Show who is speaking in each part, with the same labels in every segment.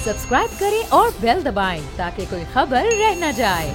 Speaker 1: Subscribe करें और bell दबाएं ताकि कोई खबर रह न जाए।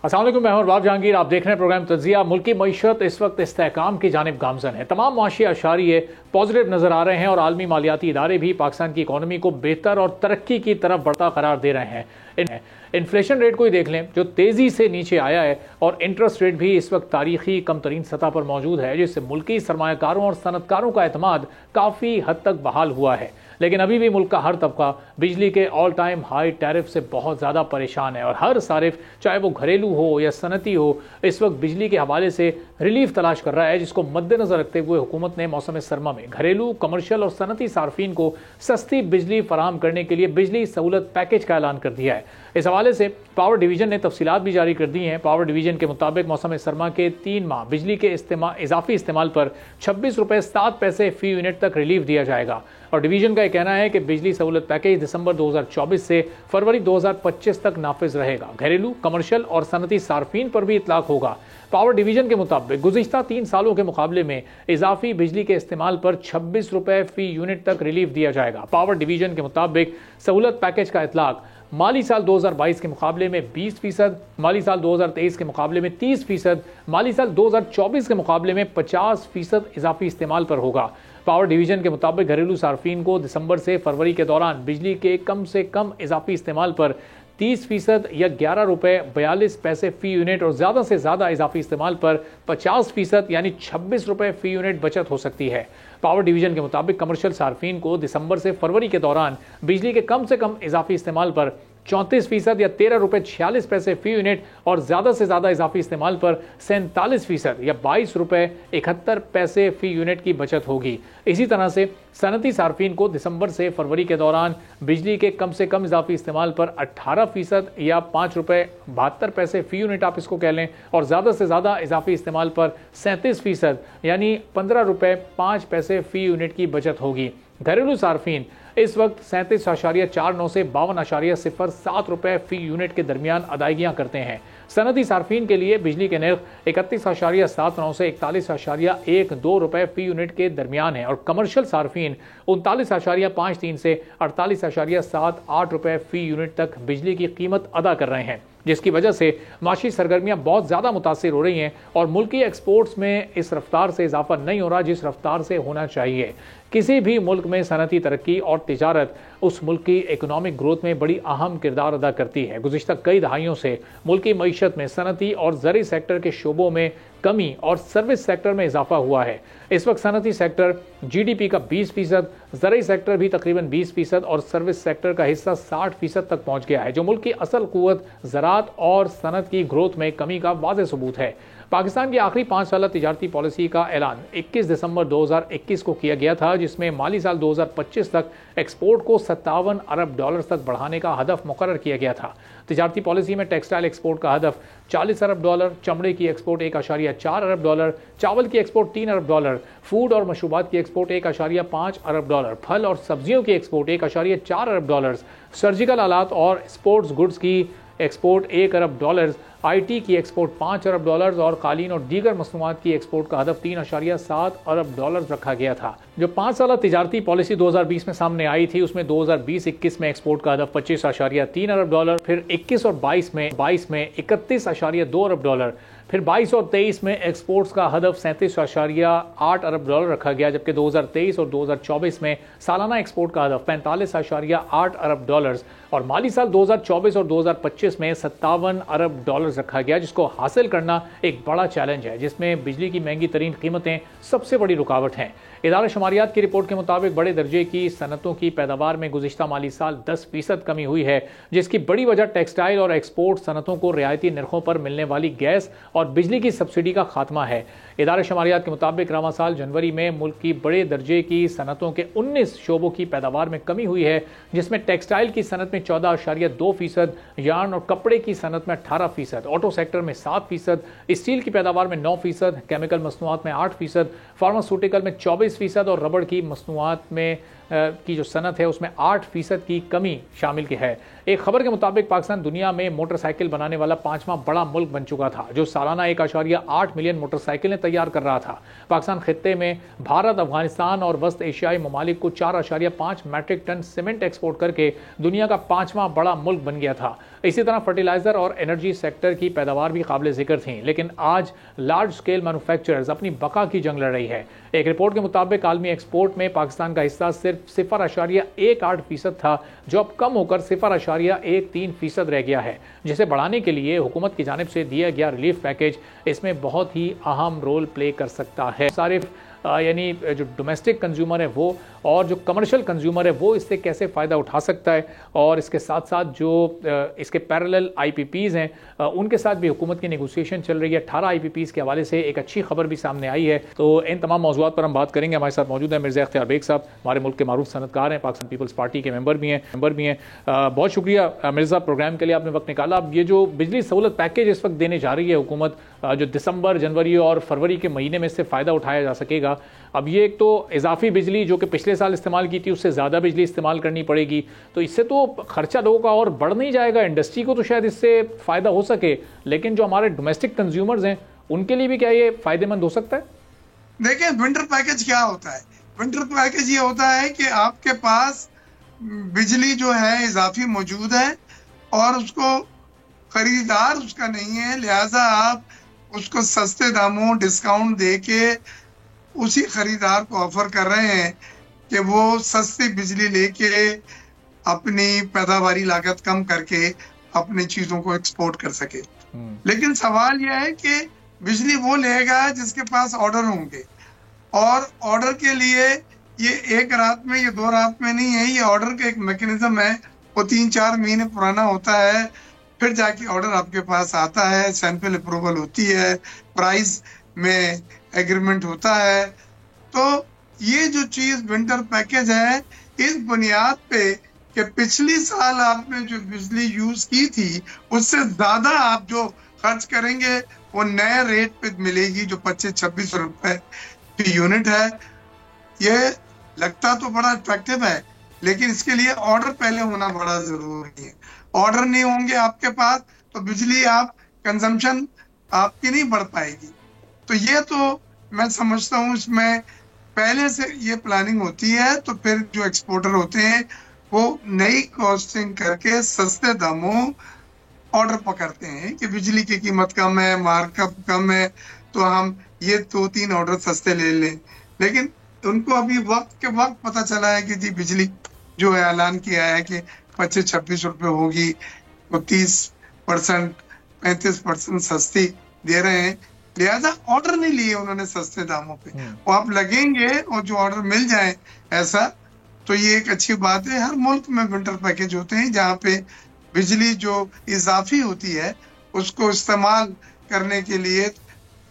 Speaker 2: अस्सलाम वालेकुम, मैं हूं बाब जहांगीर। आप देख रहे हैं प्रोग्राम तज्जिया। मुल्की मईशत इस वक्त इस्तेहकाम की जानिब गामजन है। तमाम मुआशी अशारिये पॉजिटिव नजर आ रहे हैं और आलमी मालियाती इदारे भी पाकिस्तान की इकॉनमी को बेहतर और तरक्की की तरफ बढ़ता करार दे रहे हैं। इन्फ्लेशन रेट को ही देख लें जो तेजी से नीचे आया है, और इंटरेस्ट रेट भी इस वक्त तारीखी कम तरीन सतह पर मौजूद है, जिससे मुल्की सरमायाकारों और सनतकारों का एतमाद काफ़ी हद तक बहाल हुआ है। लेकिन अभी भी मुल्क का हर तबका बिजली के ऑल टाइम हाई टैरिफ से बहुत ज़्यादा परेशान है, और हर सारिफ चाहे वो घरेलू हो या सनती हो इस वक्त बिजली के हवाले से रिलीफ तलाश कर रहा है, जिसको मद्देनजर रखते हुए हुकूमत ने मौसम सरमा में घरेलू, कमर्शियल और सनती सार्फिन को सस्ती बिजली फराहम करने के लिए बिजली सहूलत पैकेज का ऐलान कर दिया है। इस हवाले से पावर डिवीजन ने तफसीलात भी जारी कर दी हैं। पावर डिवीजन के मुताबिक मौसम सरमा के 3 माह बिजली के इजाफी इस्तेमाल पर 26 रुपये 7 पैसे फी यूनिट तक रिलीफ दिया जाएगा। और डिवीजन का यह कहना है कि बिजली सहूलत पैकेज दिसंबर 2024 से फरवरी 2025 तक नाफिज रहेगा। घरेलू, कमर्शियल और सनती सार्फिन पर भी इतलाक होगा। पावर डिवीजन के मुताबिक गुज़िश्ता 3 सालों के मुकाबले में इजाफी बिजली के इस्तेमाल पर 26 रुपये फी यूनिट तक रिलीफ दिया जाएगा। पावर डिवीजन के मुताबिक सहूलत पैकेज का इतलाक माली साल 2022 के मुकाबले में 20%, माली साल 2023 के मुकाबले में 30%, माली साल 2024 के मुकाबले में 50% इजाफी इस्तेमाल पर होगा। पावर डिवीजन के मुताबिक घरेलू सार्फिन को दिसंबर से फरवरी के दौरान बिजली के कम से कम इजाफी इस्तेमाल पर 30% या 11 रुपये 42 पैसे फी यूनिट और ज़्यादा से ज़्यादा इजाफी इस्तेमाल पर 50% यानी 26 रुपये फी यूनिट बचत हो सकती है। पावर डिवीजन के मुताबिक कमर्शियल सार्फिन को दिसंबर से फरवरी के दौरान बिजली के कम से कम इजाफी इस्तेमाल पर 34% या 13 रुपये 46 पैसे फी यूनिट और ज़्यादा से ज़्यादा इजाफी इस्तेमाल पर 47% या 22 रुपये 71 पैसे फी यूनिट की बचत होगी। इसी तरह से सनती सार्फिन को दिसंबर से फरवरी के दौरान बिजली के कम से कम इजाफी इस्तेमाल पर 18% या 5 रुपये 72 पैसे फी यूनिट आप इसको कह लें, और ज़्यादा से ज़्यादा इजाफी इस्तेमाल पर 37% यानी 15 रुपये 5 पैसे फी यूनिट की बचत होगी। घरेलू सार्फिन इस वक्त 37.49 से 52.07 रुपये फी यूनिट के दरमियान अदायगियां करते हैं। सनती सार्फिन के लिए बिजली के नर्ख 31.79 से 41.12 रुपये फी यूनिट के दरमियान है, और कमर्शियल सार्फिन 39.53 से 48.78 रुपये फी यूनिट तक बिजली की कीमत अदा कर रहे हैं, जिसकी वजह से माशी सरगर्मियां बहुत ज़्यादा मुतासिर हो रही हैं और मुल्की एक्सपोर्ट्स में इस रफ्तार से इजाफा नहीं हो रहा जिस रफ्तार से होना चाहिए। किसी भी मुल्क में सनती तरक्की और तिजारत उस मुल्क की इकोनॉमिक ग्रोथ में बड़ी अहम किरदार अदा करती है। गुज़िश्ता कई दहाइयों से मुल्की मईशत में सनती और ज़री सेक्टर के शोबों में कमी और सर्विस सेक्टर में इजाफा हुआ है। इस वक्त सनती सेक्टर GDP का 20%, ज़री सेक्टर भी तकरीबन 20% और सर्विस सेक्टर का हिस्सा 60% तक पहुंच गया है, जो मुल्क की असल कुव्वत ज़राअत और सनत की ग्रोथ में कमी का वाज़ेह सबूत है। पाकिस्तान की आखिरी 5 साला तिजारती पॉलिसी का ऐलान 21 दिसंबर 2021 को किया गया था, जिसमें माली साल 2025 तक एक्सपोर्ट को 57 अरब डॉलर तक बढ़ाने का हदफ मुकर्रर किया गया था। तिजारती पॉलिसी में टेक्सटाइल एक्सपोर्ट का हदफ 40 अरब डॉलर, चमड़े की एक्सपोर्ट 1.4 अरब डॉलर, चावल की एक्सपोर्ट 3 अरब डॉलर, फूड और मशरूबात की एक्सपोर्ट 1.5 अरब डॉलर, फल और सब्जियों की एक्सपोर्ट 1.4 अरब डॉलर, सर्जिकल आलात और स्पोर्ट्स गुड्स की एक्सपोर्ट 1 अरब डॉलर, IT की एक्सपोर्ट 5 अरब डॉलर और कालीन और दीगर मसनूआत की एक्सपोर्ट का हदफ 3.7 अरब डॉलर रखा गया था। जो 5 साला तिजारती पॉलिसी 2020 में सामने आई थी, उसमें 2020-21 में एक्सपोर्ट का हदफ 25.3 अरब डॉलर, फिर 21 और 22 में 31.2 अरब डॉलर, फिर 22 और 23 में एक्सपोर्ट्स का हदफ 37.8 अरब डॉलर रखा गया, जबकि 2023 और 2024 में सालाना एक्सपोर्ट का हदफ 45.8 अरब डॉलर और माली साल 2024 और 2025 में 57 अरब डॉलर रखा गया, जिसको हासिल करना एक बड़ा चैलेंज है, जिसमें बिजली की महंगी तरीन कीमतें सबसे बड़ी रुकावट हैं। इदारा शुमारियात की रिपोर्ट के मुताबिक बड़े दर्जे की सनतों की पैदावार में गुज़िश्ता माली साल 10% कमी हुई है, जिसकी बड़ी वजह टेक्सटाइल और एक्सपोर्ट सनतों को रियायती नरखों पर मिलने वाली गैस और बिजली की सब्सिडी का खात्मा है। इदारा शुमारियात के मुताबिक रवां साल जनवरी में मुल्क की बड़े दर्जे की सनतों के 19 शोबों की पैदावार में कमी हुई है, जिसमें टेक्सटाइल की सनत में 14.2%, यार्न और कपड़े की सनत में 18%, ऑटो सेक्टर में 7%, स्टील की पैदावार में 9%, केमिकल मसनूआत में 8%, फार्मास्यूटिकल में 24% और रबड़ की मसनूआत में की जो सनत है उसमें 8% की कमी शामिल की है। एक खबर के मुताबिक पाकिस्तान दुनिया में मोटरसाइकिल बनाने वाला 5वां बड़ा मुल्क बन चुका था, जो सालाना 1.8 मिलियन मोटरसाइकिलें तैयार कर रहा था। पाकिस्तान खित्ते में भारत, अफगानिस्तान और वस्त एशियाई ममालिक को 4.5 मैट्रिक टन सीमेंट एक्सपोर्ट करके दुनिया का 5वां बड़ा मुल्क बन गया था। इसी तरह फर्टिलाइजर और एनर्जी सेक्टर की पैदावार भी काबिल जिक्र थी, लेकिन आज लार्ज स्केल मैन्युफैक्चरर्स अपनी बका की जंग लड़ रही है। एक रिपोर्ट के मुताबिक आलमी एक्सपोर्ट में पाकिस्तान का हिस्सा सिर्फ 0.18% था, जो अब कम होकर 0.13% रह गया है, जिसे बढ़ाने के लिए हुकूमत की जानिब से दिया गया रिलीफ पैकेज इसमें बहुत ही अहम रोल प्ले कर सकता है। सारिफ यानी जो डोमेस्टिक कंज्यूमर है वो और जो कमर्शियल कंज्यूमर है वो इससे कैसे फ़ायदा उठा सकता है, और इसके साथ साथ जो इसके पैरेलल IPPs हैं उनके साथ भी हुकूमत की नेगोशिएशन चल रही है। 18 IPPs के हवाले से एक अच्छी खबर भी सामने आई है। तो इन तमाम मौज़ूआत पर हम बात करेंगे। हमारे साथ मौजूद है मिर्ज़ा इख्तियार बेग साहब, हमारे मुल्क के मारूफ सनतकार हैं, पाकिस्तान पीपल्स पार्टी के मेंबर भी हैं। बहुत शुक्रिया मिर्ज़ा, प्रोग्राम के लिए आपने वक्त निकाला। अब ये जो बिजली सहूलत पैकेज इस वक्त देने जा रही है हुकूमत, जो दिसंबर, जनवरी और फरवरी के महीने में इससे फ़ायदा उठाया जा सकेगा। अब ये एक तो इजाफी बिजली जो कि पिछले साल इस्तेमाल की थी उससे ज़्यादा बिजली इस्तेमाल करनी पड़ेगी, तो इससे तो खर्चा लोगों का और बढ़ नहीं जाएगा। इंडस्ट्री को तो शायद इससे फ़ायदा हो सके, लेकिन जो हमारे डोमेस्टिक कंज्यूमर्स हैं उनके लिए भी क्या ये फ़ायदेमंद हो सकता है?
Speaker 3: देखिए, विंटर पैकेज क्या होता है? विंटर पैकेज ये होता है कि आपके पास बिजली जो है इजाफी मौजूद है और उसको खरीदार उसका नहीं है, लिहाजा आप उसको सस्ते दामों डिस्काउंट दे के उसी खरीदार को ऑफर कर रहे हैं कि वो सस्ती बिजली लेके अपनी पैदावारी लागत कम करके अपनी चीजों को एक्सपोर्ट कर सके। लेकिन सवाल यह है कि बिजली वो लेगा जिसके पास ऑर्डर होंगे, और ऑर्डर के लिए ये एक रात में, ये 2 रात में नहीं है। ये ऑर्डर का एक मैकेनिज्म है, वो 3-4 महीने पुराना होता है, फिर जाके ऑर्डर आपके पास आता है, सैंपल अप्रूवल होती है, प्राइस में एग्रीमेंट होता है। तो ये जो चीज विंटर पैकेज है, इस बुनियाद पे कि पिछली साल आपने जो बिजली यूज की थी उससे ज्यादा आप जो खर्च करेंगे वो नए रेट पे मिलेगी, जो 25-26 रुपए की यूनिट है। ये लगता तो बड़ा अट्रैक्टिव है, लेकिन इसके लिए ऑर्डर पहले होना बड़ा जरूरी है। ऑर्डर नहीं होंगे आपके पास तो बिजली आप कंजम्पशन आपकी नहीं बढ़ पाएगी। तो ये तो मैं समझता हूँ इसमें पहले से ये प्लानिंग होती है, तो फिर जो एक्सपोर्टर होते हैं वो नई कॉस्टिंग करके सस्ते दामों ऑर्डर पकड़ते हैं कि बिजली की कीमत कम है, मार्कअप कम है, तो हम ये 2-3 ऑर्डर सस्ते ले लें। लेकिन उनको अभी वक्त के वक्त पता चला है कि जी बिजली जो है ऐलान किया है कि 25-26 रुपए होगी, वो 30% 35% सस्ती दे रहे हैं, लिहाजा ऑर्डर नहीं लिए उन्होंने सस्ते दामों पे। वो आप लगेंगे और जो ऑर्डर मिल जाए ऐसा, तो ये एक अच्छी बात है। हर मुल्क में विंटर पैकेज होते हैं जहाँ पे बिजली जो इजाफी होती है उसको इस्तेमाल करने के लिए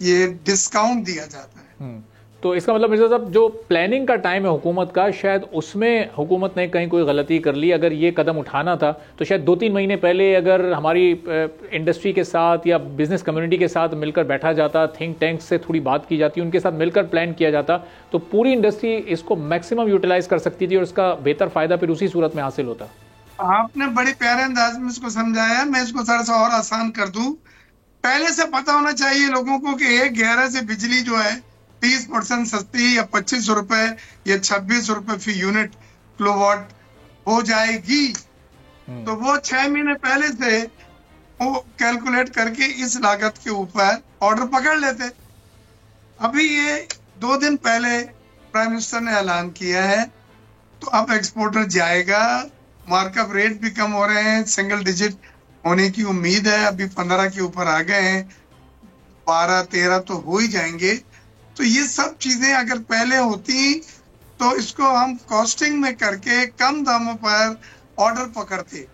Speaker 3: ये डिस्काउंट दिया जाता है।
Speaker 2: तो इसका मतलब मिर्ज़ा साहब, जो प्लानिंग का टाइम है हुकूमत का, शायद उसमें हुकूमत ने कहीं कोई गलती कर ली। अगर ये कदम उठाना था तो शायद 2-3 महीने पहले अगर हमारी इंडस्ट्री के साथ या बिजनेस कम्युनिटी के साथ मिलकर बैठा जाता, थिंक टैंक से थोड़ी बात की जाती, उनके साथ मिलकर प्लान किया जाता, तो पूरी इंडस्ट्री इसको मैक्सिमम यूटिलाइज कर सकती थी और इसका बेहतर फायदा फिर उसी सूरत में हासिल होता।
Speaker 3: आपने बड़े प्यारे अंदाज में इसको समझाया, मैं इसको थोड़ा सा और आसान कर दूं। पहले से पता होना चाहिए लोगों को कि 1/11 से बिजली जो है 30% सस्ती या 25 रुपए या 26 रुपए फी यूनिट किलोवाट हो जाएगी। तो वो 6 महीने पहले से वो कैलकुलेट करके इस लागत के ऊपर ऑर्डर पकड़ लेते। अभी ये 2 दिन पहले प्राइम मिनिस्टर ने ऐलान किया है, तो अब एक्सपोर्टर जाएगा, मार्कअप रेट भी कम हो रहे हैं, सिंगल डिजिट होने की उम्मीद है, अभी 15 के ऊपर आ गए हैं, 12-13 तो हो ही जाएंगे। तो ये सब चीजें अगर पहले होती तो इसको हम कॉस्टिंग में करके कम दामों पर ऑर्डर पकड़ते,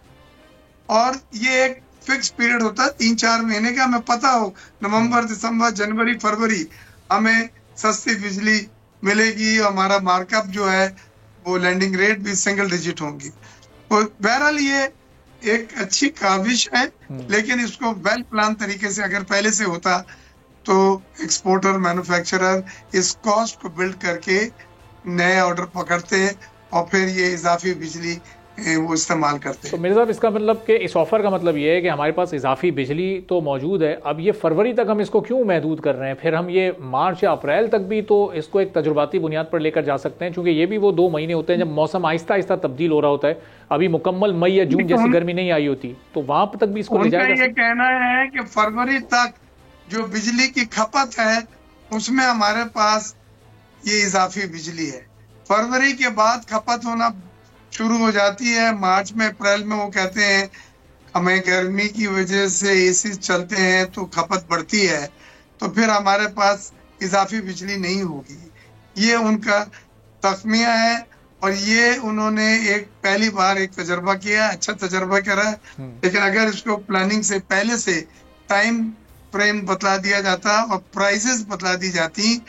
Speaker 3: और ये एक फिक्स पीरियड होता है 3-4 महीने का। हमें पता हो नवंबर, दिसंबर, जनवरी, फरवरी हमें सस्ती बिजली मिलेगी, हमारा मार्कअप जो है वो लैंडिंग रेट भी सिंगल डिजिट होंगी। तो बहरहाल ये एक अच्छी काविश है, लेकिन इसको वेल प्लान तरीके से अगर पहले से होता तो एक्सपोर्टर, मैन्युफैक्चरर इस कॉस्ट को बिल्ड करके नए ऑर्डर पकड़ते और फिर ये इजाफी बिजली वो इस्तेमाल करते
Speaker 2: तो
Speaker 3: हैं।
Speaker 2: मेरे साहब इसका मतलब कि इस ऑफर का मतलब ये है कि हमारे पास इजाफी बिजली तो मौजूद है, अब ये फरवरी तक हम इसको क्यों महदूद कर रहे हैं? फिर हम ये मार्च या अप्रैल तक भी तो इसको एक तजुर्बाती बुनियाद पर लेकर जा सकते हैं, क्योंकि ये भी वो 2 महीने होते हैं जब मौसम आहिस्ता आहिस्ता तब्दील हो रहा होता है। अभी मुकम्मल मई या जून जैसी गर्मी नहीं आई होती, तो वहां तक भी इसको ले जाया जा
Speaker 3: उनका ये कहना है कि फरवरी तक जो बिजली की खपत है उसमें हमारे पास ये इजाफी बिजली है। फरवरी के बाद खपत होना शुरू हो जाती है। मार्च में अप्रैल में वो कहते हैं हमें गर्मी की वजह से एसी चलते हैं तो खपत बढ़ती है, तो फिर हमारे पास इजाफी बिजली नहीं होगी। ये उनका तख्मिया है और ये उन्होंने पहली बार एक तजर्बा किया, अच्छा तजर्बा करा है। लेकिन अगर इसको प्लानिंग से पहले से टाइम फ्रेम बतला दिया जाता और प्राइसेस बतला दी जाती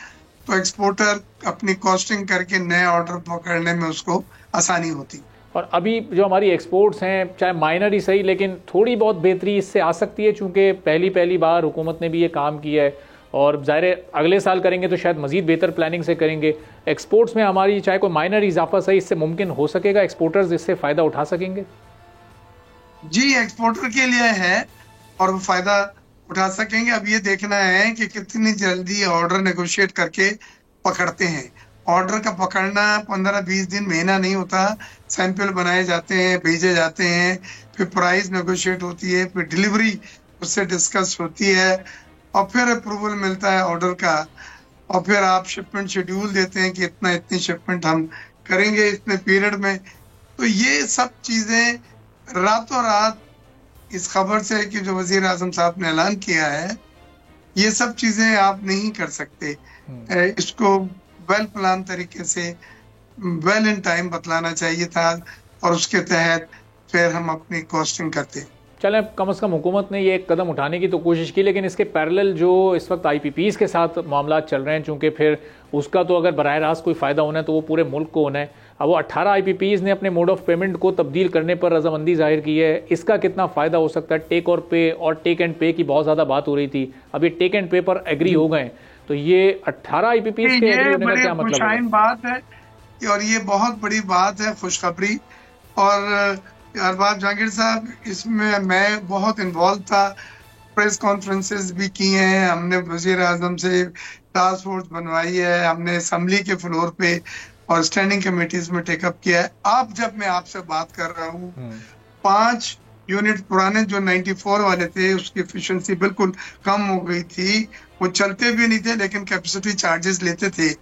Speaker 3: तो एक्सपोर्टर अपनी कॉस्टिंग करके नए ऑर्डर पकड़ने में उसको आसानी होती।
Speaker 2: और अभी जो हमारी एक्सपोर्ट्स हैं, चाहे माइनर ही सही, लेकिन थोड़ी बहुत बेहतरी इससे आ सकती है, चूंकि पहली बार हुकूमत ने भी ये काम किया है और ज़ाहिर है अगले साल करेंगे तो शायद मज़ीद बेहतर प्लानिंग से करेंगे। एक्सपोर्ट्स में हमारी चाहे कोई माइनर इजाफा सही इससे मुमकिन हो सकेगा, एक्सपोर्टर्स इससे फ़ायदा उठा सकेंगे?
Speaker 3: जी, एक्सपोर्टर के लिए है और वो फ़ायदा उठा सकेंगे। अब ये देखना है कि कितनी जल्दी ऑर्डर नेगोशिएट करके पकड़ते हैं। ऑर्डर का पकड़ना 15-20 दिन, महीना नहीं होता। सैंपल बनाए जाते हैं, भेजे जाते हैं, फिर प्राइस नेगोशिएट होती है, फिर डिलीवरी उससे डिस्कस होती है और फिर अप्रूवल मिलता है ऑर्डर का और फिर आप शिपमेंट शेड्यूल देते हैं कि इतनी शिपमेंट हम करेंगे इतने पीरियड में। तो ये सब चीज़ें रातों रात इस खबर से कि जो वजीर आजम साहब ने ऐलान किया है, ये सब चीजें आप नहीं कर सकते। इसको वेल प्लान तरीके से वेल इन टाइम बतलाना चाहिए था और उसके तहत फिर हम अपनी कॉस्टिंग करते।
Speaker 2: चलें, कम से कम हुकूमत ने ये एक कदम उठाने की तो कोशिश की, लेकिन इसके पैरेलल जो इस वक्त IPPs के साथ मामला चल रहे हैं, चूंकि फिर उसका तो अगर बराह रास्त कोई फ़ायदा होना है तो वो पूरे मुल्क को होना है। अब वो 18 IPPs ने अपने मोड ऑफ पेमेंट को तब्दील करने पर रजामंदी जाहिर की है। इसका कितना फ़ायदा हो सकता है? टेक और पे और टेक एंड पे की बहुत ज़्यादा बात हो रही थी, अब ये टेक एंड पे पर एग्री हो गए, तो ये 18 IPPs के एग्री होने का क्या मतलब है?
Speaker 3: बात है और ये बहुत बड़ी बात है, खुशखबरी। और अरबाज जहांगीर साहब, इसमें मैं बहुत इन्वॉल्व था, प्रेस कॉन्फ्रेंसेस भी की हैं हमने, वजीर आजम से टास्क फोर्स बनवाई है हमने, असम्बली के फ्लोर पे और स्टैंडिंग कमेटीज में टेकअप किया है। अब जब मैं आपसे बात कर रहा हूँ, 5 यूनिट पुराने जो 94 वाले थे उसकी एफिशिएंसी बिल्कुल कम हो गई थी, वो चलते भी नहीं थे लेकिन कैपेसिटी चार्जेस लेते थे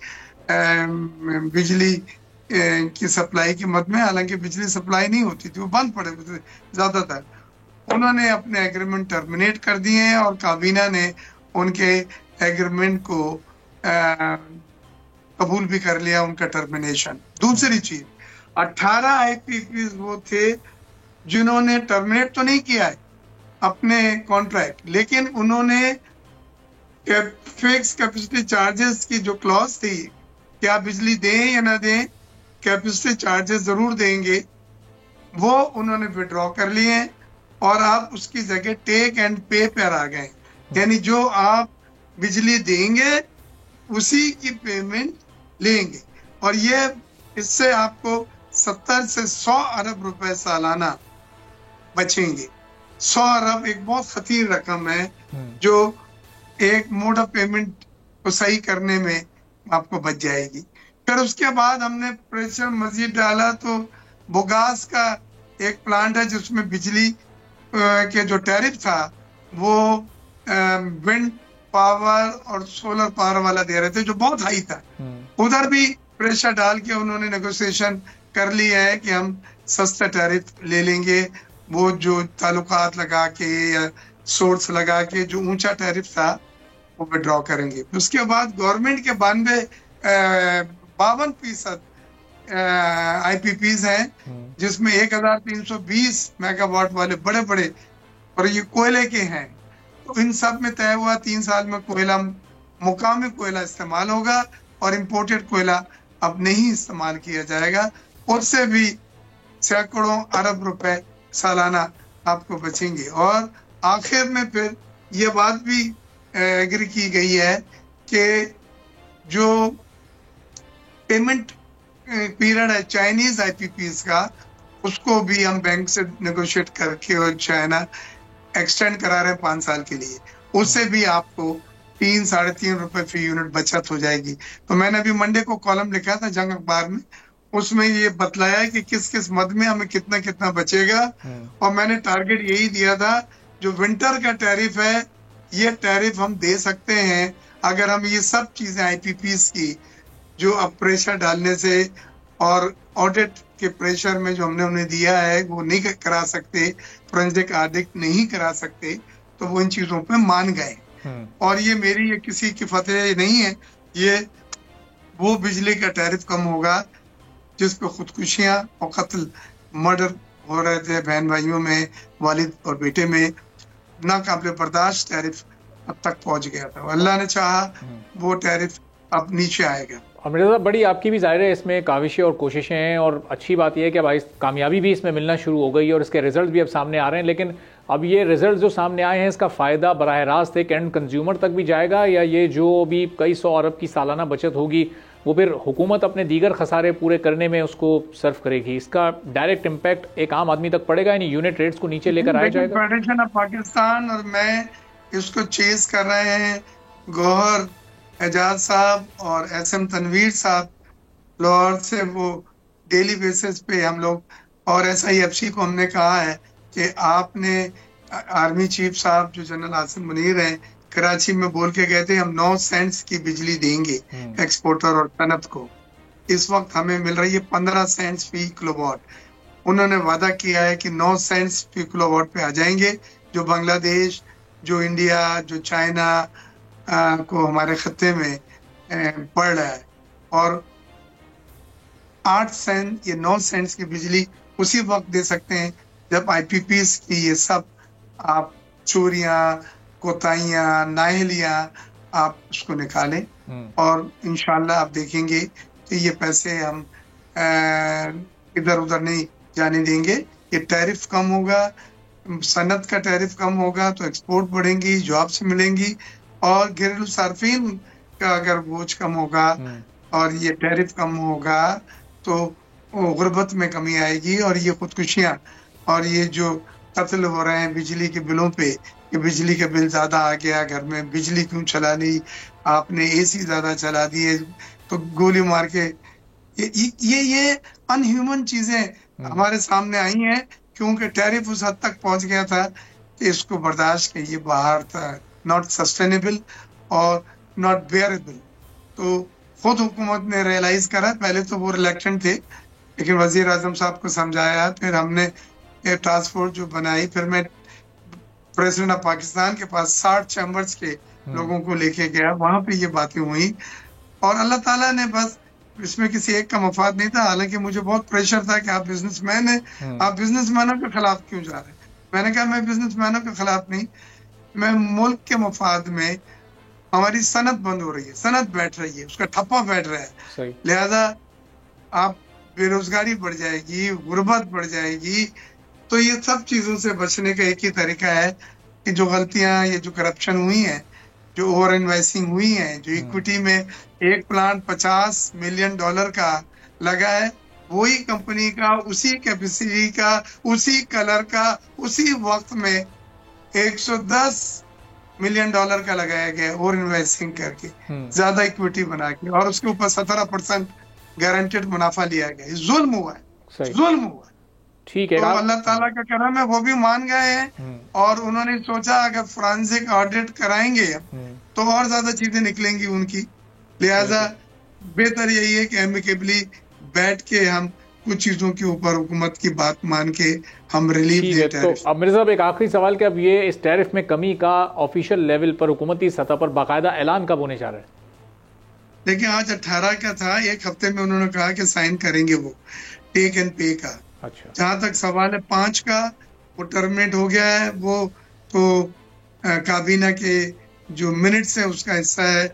Speaker 3: बिजली की सप्लाई की मद में, हालांकि बिजली सप्लाई नहीं होती थी, वो बंद पड़े हुए थे ज्यादातर। उन्होंने अपने एग्रीमेंट टर्मिनेट कर दिए हैं और काबीना ने उनके एग्रीमेंट को कबूल भी कर लिया, उनका टर्मिनेशन। दूसरी चीज, 18 IPPs वो थे जिन्होंने टर्मिनेट तो नहीं किया है अपने कॉन्ट्रैक्ट, लेकिन उन्होंने फिक्स कैपेसिटी चार्जेस की जो क्लॉज थी कि आप बिजली दें या ना दें, कैपेसिटी चार्जेस जरूर देंगे, वो उन्होंने विड्रॉ कर लिए हैं और आप उसकी जगह टेक एंड पे पर आ गए। यानी जो आप बिजली देंगे उसी की पेमेंट लेंगे और ये इससे आपको 70 से 100 अरब रुपए सालाना बचेंगे। 100 अरब एक बहुत खतीर रकम है जो एक मोड ऑफ पेमेंट को सही करने में आपको बच जाएगी। फिर उसके बाद हमने प्रेशर मजीद डाला तो बोगास का एक प्लांट है जिसमें बिजली के जो टैरिफ था वो विंड पावर और सोलर पावर वाला दे रहे थे जो बहुत हाई था। उधर भी प्रेशर डाल के उन्होंने नेगोशिएशन कर लिया है कि हम सस्ता टैरिफ ले लेंगे, वो जो ताल्लुकात लगा के या सोर्स लगा के जो ऊंचा टैरिफ था वो विड्रॉ करेंगे। उसके बाद गवर्नमेंट के 52% IPPs हैं जिसमें 1320 मेगावाट वाले बड़े बड़े और ये कोयले के हैं। तो इन सब में तय हुआ 3 साल में कोयला, मुकामी कोयला इस्तेमाल होगा और इंपोर्टेड कोयला अब नहीं इस्तेमाल किया जाएगा। उससे भी सैकड़ों अरब रुपए सालाना आपको बचेंगे। और आखिर में फिर ये बात भी एग्री की गई है कि जो पेमेंट पीरियड है चाइनीज IPPs का, उसको भी हम बैंक से नेगोशिएट करके और चाइना एक्सटेंड करा रहे हैं 5 साल के लिए। उससे भी आपको 3-3.5 रुपए फी यूनिट बचत हो जाएगी। तो मैंने अभी मंडे को कॉलम लिखा था जंग अखबार में, उसमें ये बतलाया कि किस किस मद में हमें कितना कितना बचेगा। और मैंने टारगेट यही दिया था, जो विंटर का टैरिफ है ये टैरिफ हम दे सकते हैं अगर हम ये सब चीजें IPPs की जो अब प्रेशर डालने से और ऑडिट के प्रेशर में जो हमने उन्हें दिया है वो नहीं करा सकते, फोरेंसिक ऑडिट नहीं करा सकते, तो वो इन चीजों पे मान गए। और ये मेरी ये किसी की फतेह नहीं है, ये वो बिजली का टैरिफ कम होगा जिस पे खुदकुशियां और कत्ल मर्डर हो रहे थे बहन भाइयों में, वालिद और बेटे में, नाकाबिले बर्दाश्त टैरिफ अब तक पहुंच गया था। अल्लाह ने चाहा वो टैरिफ अब नीचे आएगा।
Speaker 2: और मिर्जा साहब, बड़ी आपकी भी ज़ाहिर है इसमें काविशें और कोशिशें हैं, और अच्छी बात यह है कि भाई कामयाबी भी इसमें मिलना शुरू हो गई और इसके रिजल्ट भी अब सामने आ रहे हैं। लेकिन अब ये रिजल्ट जो सामने आए हैं, इसका फ़ायदा बराह रास्त एक एंड कंज्यूमर तक भी जाएगा, या ये जो भी कई सौ अरब की सालाना बचत होगी वो फिर हुकूमत अपने दीगर खसारे पूरे करने में उसको सर्व करेगी? इसका डायरेक्ट इम्पैक्ट एक आम आदमी तक पड़ेगा, यानी यूनिट रेट्स को नीचे लेकर आया जाएगा?
Speaker 3: फेडरेशन ऑफ पाकिस्तान और मैं इसको चेस कर रहे हैं। गौहर एजाज साहब और SM तनवीर साहब लाहौर से, वो डेली बेसिस पे हम लोग, और SIFC को हमने कहा है कि आपने, आर्मी चीफ साहब जो जनरल आसिम मुनीर हैं, कराची में बोल के गए थे हम 9 सेंट्स की बिजली देंगे एक्सपोर्टर और सनत को। इस वक्त हमें मिल रही है 15 सेंट्स फी किलोवाट। उन्होंने वादा किया है कि 9 सेंट्स फी किलोवाट पे आ जाएंगे, जो बांग्लादेश, जो इंडिया, जो चाइना को हमारे खत्ते में पड़ रहा है। और 8 सेंट या 9 सेंट्स की बिजली उसी वक्त दे सकते हैं जब IPPs की ये सब आप चोरियां, कोताहियां, नाहलियां आप उसको निकालें, और इंशाल्लाह आप देखेंगे कि ये पैसे हम इधर उधर नहीं जाने देंगे। ये टैरिफ कम होगा, सनत का टैरिफ कम होगा तो एक्सपोर्ट बढ़ेंगी, जॉब्स मिलेंगी, और घरेलू सार्फिन का अगर बोझ कम होगा और ये टैरिफ कम होगा तो गुर्बत में कमी आएगी। और ये खुदकुशियां और ये जो कत्ल हो रहे हैं बिजली के बिलों पे, कि बिजली का बिल ज्यादा आ गया, घर में बिजली क्यों चला ली आपने, AC ज्यादा चला दिए तो गोली मार के, ये अनह्यूमन चीजें हमारे सामने आई हैं, क्योंकि टैरिफ उस हद तक पहुंच गया था कि इसको बर्दाश्त के ये बाहर था, नॉट सस्टेनेबल और नॉट बेयरेबल। तो खुद हुकूमत ने रियलाइज करा, पहले तो वो रिलेक्टेंट थे, लेकिन वजीर आजम साहब को समझाया, फिर हमने टास्क फोर्स जो बनाई, फिर मैं प्रेसिडेंट ऑफ पाकिस्तान के पास 60 चैम्बर्स के लोगों को लेके गया, वहां पे ये बातें हुई। और अल्लाह ताला ने, बस इसमें किसी एक का मफाद नहीं था, हालांकि मुझे बहुत प्रेशर था कि आप बिजनेसमैन हैं, आप बिजनेसमैनों के खिलाफ क्यों जा रहे हैं। मैंने कहा मैं बिजनेसमैनों के खिलाफ नहीं, मैं मुल्क के मफाद में, हमारी सनत बंद हो रही है, सनत बैठ रही है, उसका ठप्पा बैठ रहा है, लिहाजा आप बेरोजगारी बढ़ जाएगी, गुर्बत बढ़ जाएगी। तो ये सब चीजों से बचने का एक ही तरीका है कि जो गलतियां, ये जो करप्शन हुई है, जो ओवर इन्वेस्टिंग हुई है, जो इक्विटी में एक प्लांट $50 मिलियन का लगा है, वही कंपनी का, उसी कैपेसिटी का, उसी कलर का, उसी वक्त में $110 मिलियन का लगाया गया ओवर इन्वेस्टिंग करके, ज्यादा इक्विटी बना के, और उसके ऊपर 17% गारंटेड मुनाफा लिया गया। जुल्म हुआ है, जुल्म हुआ।
Speaker 2: ठीक है,
Speaker 3: तो अल्लाह ताला का करम है, वो भी मान गए हैं, और उन्होंने सोचा अगर फोरेंसिक ऑडिट कराएंगे तो और ज्यादा चीजें निकलेंगी उनकी, लिहाजा बेहतर यही है कि एमिकेबली बैठ के हम कुछ चीजों के ऊपर हुकूमत की बात मान के हम रिलीफ दें।
Speaker 2: तो अब मिर्जा साहब, एक आखिरी सवाल कि अब ये इस टैरिफ में कमी का ऑफिशियल लेवल पर, हुकूमती सतह पर बाकायदा ऐलान कब होने जा रहा है?
Speaker 3: देखिए, आज 18 का था, एक हफ्ते में उन्होंने कहा कि साइन करेंगे वो टेक एंड पे का।
Speaker 2: अच्छा,
Speaker 3: जहां तक सवाल है 5 का, वो टर्मिनेट हो गया है, वो तो काबीना के जो मिनट्स है उसका हिस्सा है,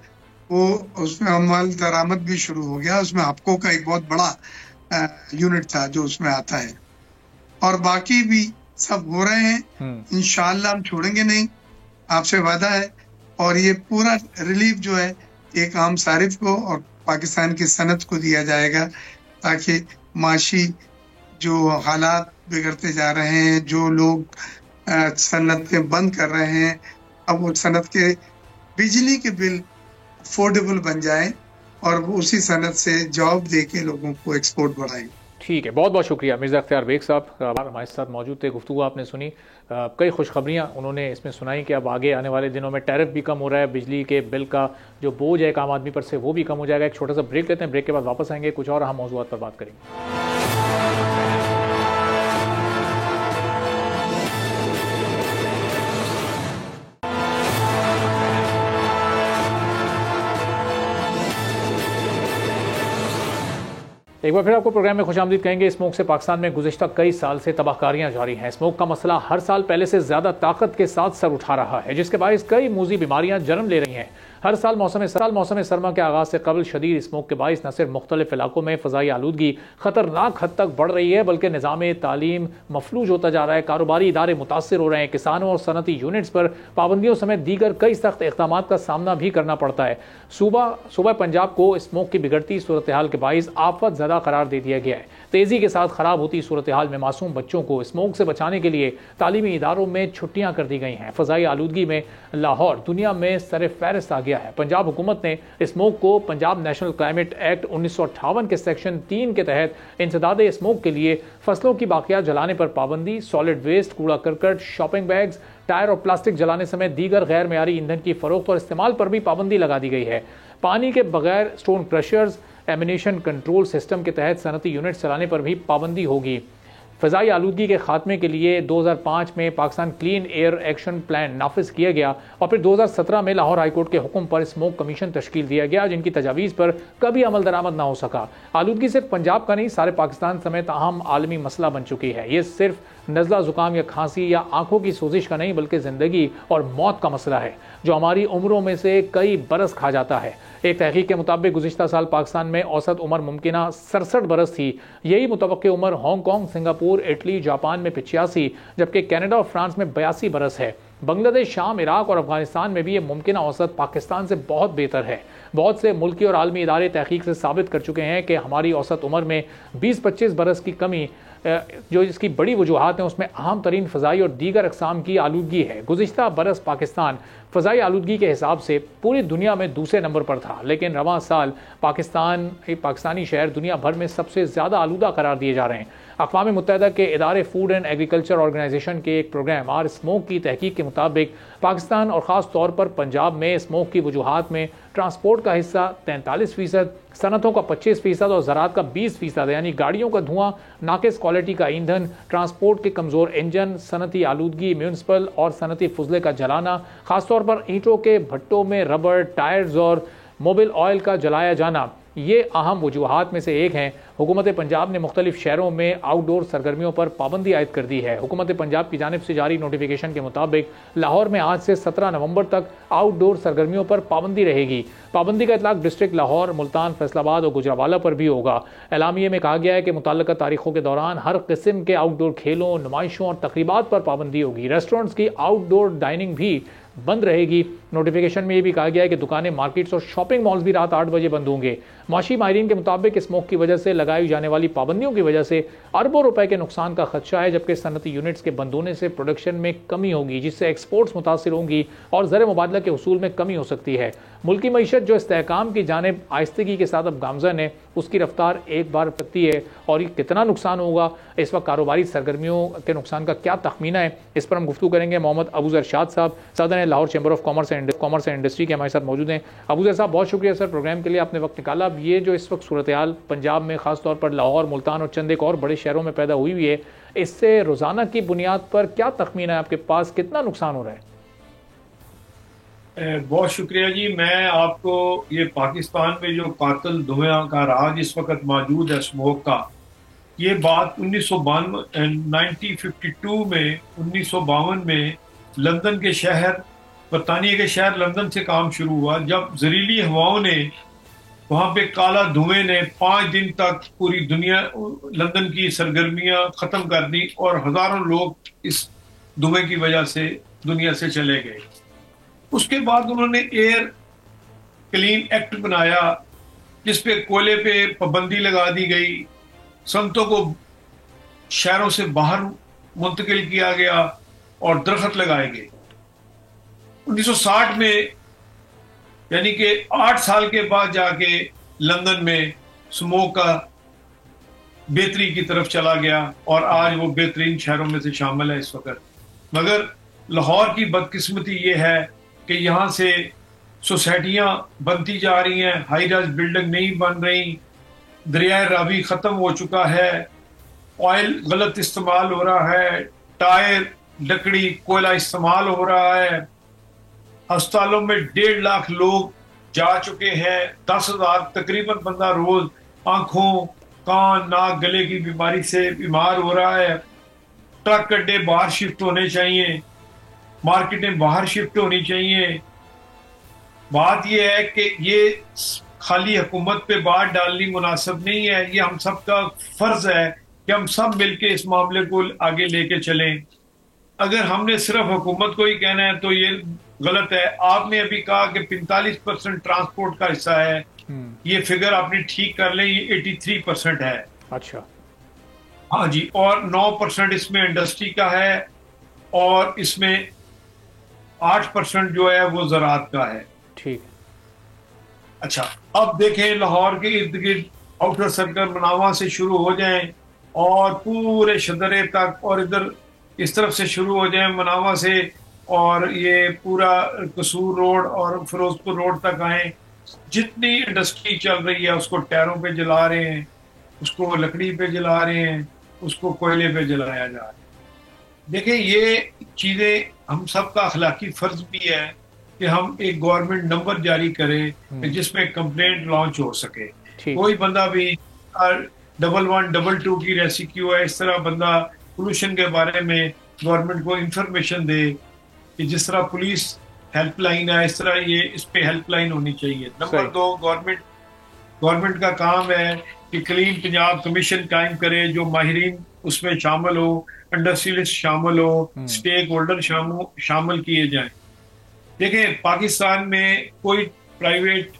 Speaker 3: वो उसमें अमल दरामद भी शुरू हो गया। उसमें आपको का एक बहुत बड़ा यूनिट था जो उसमें आता है, और बाकी भी सब हो रहे हैं। इंशाअल्लाह हम छोड़ेंगे नहीं, आपसे वादा है। और ये पूरा रिलीफ जो है एक आम सारिफ को और पाकिस्तान की सनत को दिया जाएगा, ताकि माशी जो हालात बिगड़ते जा रहे हैं, जो लोग सनतें बंद कर रहे हैं, अब वो सनत के बिजली के बिल अफोर्डेबल बन जाए और वो उसी सनत से जॉब दे के लोगों को एक्सपोर्ट बढ़ाएं।
Speaker 2: ठीक है, बहुत बहुत शुक्रिया मिर्ज़ा इख्तियार बेग साहब, हमारे साथ मौजूद थे। गुफ्तगू आपने सुनी, कई खुशखबरियाँ उन्होंने इसमें सुनाई कि अब आगे आने वाले दिनों में टैरिफ भी कम हो रहा है, बिजली के बिल का जो बोझ है एक आम आदमी पर से वो भी कम हो जाएगा। एक छोटा सा ब्रेक लेते हैं, ब्रेक के बाद वापस आएंगे, कुछ और अहम मौज़ूआत पर बात करेंगे। एक बार फिर आपको प्रोग्राम में खुशामदीद कहेंगे। स्मोक से पाकिस्तान में गुज़िश्ता कई साल से तबाहकारियां जारी हैं। स्मोक का मसला हर साल पहले से ज़्यादा ताकत के साथ सर उठा रहा है, जिसके बायस कई मूजी बीमारियां जन्म ले रही हैं। हर साल मौसम सरमा के आगाज़ से कबल शदीद स्मोक के बायस न सिर्फ मुख्तलिफ इलाकों में फ़ज़ाई आलूदगी ख़तरनाक हद तक बढ़ रही है, बल्कि निज़ाम तालीम मफलूज होता जा रहा है, कारोबारी इदारे मुतासर हो रहे हैं, किसानों और सनती यूनिट्स पर पाबंदियों समेत दीगर कई सख्त इक़दाम का सामना भी करना पड़ता है। सूबा पंजाब को स्मोक की बिगड़ती सूरत हाल के बायस आफत ज़दा करार दे दिया गया है। तेज़ी के साथ ख़राब होती सूरत हाल में मासूम बच्चों को स्मोक से बचाने के लिए तालीमी इदारों में छुट्टियाँ कर दी गई हैं। फ़ज़ाई आलूदगी में लाहौर दुनिया में सर फहरिस्त आ गया है। पंजाब हुकूमत ने स्मोक को पंजाब नेशनल क्लाइमेट एक्ट 1958 के सेक्शन 3 के तहत इंसदाद स्मोक के लिए फसलों की बाकियात जलाने पर पाबंदी, सॉलिड वेस्ट, कूड़ा करकट, शॉपिंग बैग्स, टायर और प्लास्टिक जलाने समेत दीगर गैर मेयारी ईंधन की फरोख्त और इस्तेमाल पर भी पाबंदी लगा दी गई है। पानी के बगैर stone crushers, emission control system के तहत सनती यूनिट चलाने पर भी पाबंदी होगी। फ़ज़ाई आलूदगी के खात्मे के लिए 2005 में Pakistan clean air action plan नाफिज किया गया और फिर 2017 में लाहौर हाईकोर्ट के हुक्म पर स्मोक कमीशन तश्कील दिया गया, जिनकी तजावीज़ पर कभी अमल दरामद ना हो सका। आलूदगी सिर्फ पंजाब का नहीं, सारे पाकिस्तान समेत अहम आलमी मसला बन चुकी है। ये सिर्फ नज़ला ज़ुकाम या खांसी या आंखों की सोजिश का नहीं, बल्कि ज़िंदगी और मौत का मसला है, जो हमारी उम्रों में से कई बरस खा जाता है। एक तहकीक के मुताबिक गुज़िश्ता साल पाकिस्तान में औसत उम्र मुमकिना 67 बरस थी। यही मुतवक्की उम्र हांगकॉन्ग, सिंगापुर, इटली, जापान में 85, जबकि कनाडा और फ्रांस में 82 बरस है। बांग्लादेश, शाम, इराक और अफगानिस्तान में भी ये मुमकिना औसत पाकिस्तान से बहुत बेहतर है। बहुत से मुल्की और आलमी इदारे तहकीक से साबित कर चुके हैं कि हमारी औसत उम्र में 20-25 बरस की कमी, जो इसकी बड़ी वजूहात हैं, उसमें अहम तरीन फ़ज़ाई और दीगर अक़साम की आलूदगी है। गुज़िश्ता बरस पाकिस्तान फ़ज़ाई आलूदगी के हिसाब से पूरी दुनिया में दूसरे नंबर पर था, लेकिन रवां साल पाकिस्तानी शहर दुनिया भर में सबसे ज़्यादा आलूदा करार दिए जा रहे हैं। अक़वाम मुत्तहिदा के इदारे फूड एंड एग्रीकल्चर ऑर्गेनाइजेशन के एक प्रोग्राम आर स्मोक की तहकीक के मुताबिक पाकिस्तान और ख़ास तौर पर पंजाब में स्मोक की वजूहात में ट्रांसपोर्ट का हिस्सा 43%, सनतों का 25% और ज़राअत का 20%, यानी गाड़ियों का धुआं, नाकिस क्वालिटी का ईंधन, ट्रांसपोर्ट के कमज़ोर इंजन, सनती आलूदगी, म्यूनसिपल और सनती फुजले का जलाना, खासतौर पर ईंटों के भट्टों में रबर, टायर्स और मोबिल ऑयल का जलाया जाना, ये अहम वजूहात में से एक हैं। हुकूमत पंजाब ने मुख्तलिफ शहरों में आउटडोर सरगर्मियों पर पाबंदी आयद कर दी है। हुकूमत पंजाब की जानिब से जारी नोटिफिकेशन के मुताबिक लाहौर में आज से 17 नवंबर तक आउटडोर सरगर्मियों पर पाबंदी रहेगी। पाबंदी का इतलाक डिस्ट्रिक्ट लाहौर, मुल्तान, फैसलाबाद और गुजरावाला पर भी होगा। एलामिये में कहा गया है कि मुतल्लका तारीखों के दौरान हर किस्म के आउटडोर खेलों, नुमाइशों और तकरीबात पर पाबंदी होगी। रेस्टोरेंट्स की आउटडोर डाइनिंग भी बंद रहेगी। नोटिफिकेशन में यह भी कहा गया है कि दुकानें, मार्केट्स और शॉपिंग मॉल्स भी रात 8 बजे बंद होंगे। माशी माहिरीन के मुताबिक स्मोक की वजह से लगाई जाने वाली पाबंदियों की वजह से अरबों रुपए के नुकसान का खदशा है, जबकि सनती यूनिट्स के बंद होने से प्रोडक्शन में कमी होगी, जिससे एक्सपोर्ट्स मुतासर होंगी और ज़र मुबादला के उसूल में कमी हो सकती है। मुल्की मईशत जो इस्तेहकाम की जानिब आहिस्तगी के साथ अब गामजन है, उसकी रफ्तार एक बार पकती है और ये कितना नुकसान होगा, इस वक्त कारोबारी सरगर्मियों के नुकसान का क्या तखमीना है, इस पर हम गुफ्तगू करेंगे। मोहम्मद अबूज़र शाद साहब, सदर Lahore chamber of commerce and industry के हमारे साथ मौजूद हैं। अबूज़र साहब, बहुत शुक्रिया सर, प्रोग्राम के लिए आपने वक्त निकाला। अब ये जो इस वक्त सूरत हाल पंजाब में ख़ास तौर पर लाहौर, मुल्तान और चंद एक और बड़े शहरों में पैदा हुई हुई है, इससे रोज़ाना की बुनियाद पर क्या तखमीना है आपके पास, कितना नुकसान हो रहा है?
Speaker 4: बहुत शुक्रिया जी। मैं आपको ये पाकिस्तान में जो कातिल धुआं का राज इस वक्त मौजूद है स्मोक का, ये बात 1952 में 1952 में लंदन के शहर, बरतानिया के शहर लंदन से काम शुरू हुआ, जब जहरीली हवाओं ने वहाँ पे काला धुएं ने 5 दिन तक पूरी दुनिया, लंदन की सरगर्मियाँ ख़त्म कर दी और हज़ारों लोग इस धुएं की वजह से दुनिया से चले गए। उसके बाद उन्होंने एयर क्लीन एक्ट बनाया, जिस पे कोयले पे पाबंदी लगा दी गई, संतों को शहरों से बाहर मुंतकिल किया गया और दरख्त लगाए गए। 1960 में यानी कि 8 साल के बाद जाके लंदन में स्मोक का बेहतरी की तरफ चला गया और आज वो बेहतरीन शहरों में से शामिल है इस वक्त। मगर लाहौर की बदकिस्मती ये है कि यहाँ से सोसाइटियाँ बनती जा रही हैं, हाई राइज बिल्डिंग नहीं बन रही, दरियाए रावी ख़त्म हो चुका है, ऑयल गलत इस्तेमाल हो रहा है, टायर लकड़ी कोयला इस्तेमाल हो रहा है, अस्पतालों में 1.5 लाख लोग जा चुके हैं, 10,000 तकरीबन बंदा रोज आंखों कान नाक गले की बीमारी से बीमार हो रहा है। ट्रक अड्डे बाहर शिफ्ट होने चाहिए, मार्केटें बाहर शिफ्ट होनी चाहिए। बात यह है कि ये खाली हुकूमत पे बात डालनी मुनासिब नहीं है, ये हम सब का फर्ज है कि हम सब मिलके इस मामले को आगे लेके चलें। अगर हमने सिर्फ हुकूमत को ही कहना है तो ये गलत है। आपने अभी कहा कि 45% ट्रांसपोर्ट का हिस्सा है, ये फिगर आपने ठीक कर लें, ये 83% है।
Speaker 2: अच्छा,
Speaker 4: हाँ जी, और 9% इसमें इंडस्ट्री का है और इसमें 8% जो है वो ज़राअत का है।
Speaker 2: ठीक।
Speaker 4: अच्छा, अब देखें लाहौर के इर्द गिर्द आउटर सर्कल मनावा से शुरू हो जाएं और पूरे शदरे तक और इधर इस तरफ से शुरू हो जाएं मनावा से और ये पूरा कसूर रोड और फिरोजपुर रोड तक आए। जितनी इंडस्ट्री चल रही है उसको टायरों पे जला रहे हैं, उसको लकड़ी पे जला रहे हैं, उसको कोयले पे जलाया जा रहा है। देखें, ये चीजें हम सब का अखलाकी फर्ज भी है कि हम एक गवर्नमेंट नंबर जारी करें जिसमें कंप्लेंट लॉन्च हो सके। कोई बंदा भी 1112 की रेस्क्यू है, इस तरह बंदा पोल्यूशन के बारे में गवर्नमेंट को इंफॉर्मेशन दे कि जिस तरह पुलिस हेल्पलाइन है इस तरह ये इस पे हेल्पलाइन होनी चाहिए। नंबर 2, गवर्नमेंट का काम है कि क्लीन पंजाब कमीशन कायम करे, जो माहिरीन उसमें शामिल हो, इंडस्ट्रियलिस्ट शामिल हो, स्टेक होल्डर शामिल किए जाएं। देखें, पाकिस्तान में कोई प्राइवेट